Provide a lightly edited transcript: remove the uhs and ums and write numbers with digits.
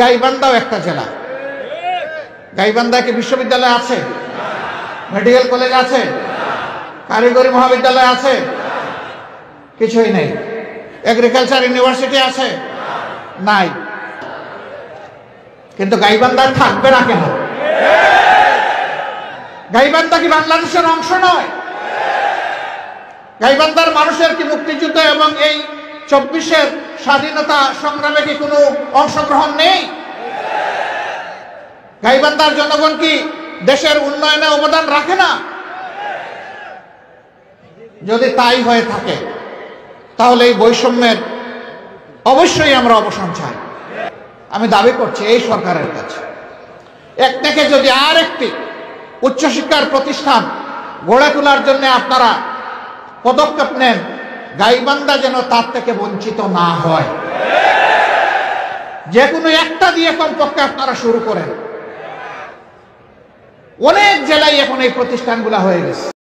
গাইবান্ধাও একটা জেলা। গাইবান্ধায় কি বিশ্ববিদ্যালয় আছে? মেডিকেল কলেজ আছে? কারিগরি মহাবিদ্যালয় আছে? কিছুই নেই। এগ্রিকালচার ইউনিভার্সিটি আছে? নাই। কিন্তু গাইবান্ধায় থাকবে না কেন? গাইবান্ধা কি বাংলাদেশের অংশ নয়? গাইবান্ধার মানুষের কি মুক্তিযুদ্ধ এবং এই 24-এর স্বাধীনতা সংগ্রামে কি কোনো অংশগ্রহণ নেই? গাইবান্ধার জনগণ কি দেশের উন্নয়নে অবদান রাখে না? যদি তাই হয়ে থাকে তাহলে এই বৈষম্যের অবশ্যই আমরা অবসান চাই। আমি দাবি করছি এই সরকারের কাছে, এক থেকে যদি আর একটি উচ্চশিক্ষার প্রতিষ্ঠান গড়ে তোলার জন্য আপনারা পদক্ষেপ নেন, গাইবান্ধা যেন তার থেকে বঞ্চিত না হয়। যে কোনো একটা দিয়ে কমপক্ষে আপনারা শুরু করেন। অনেক জেলায় এখন এই প্রতিষ্ঠানগুলো হয়ে গেছে।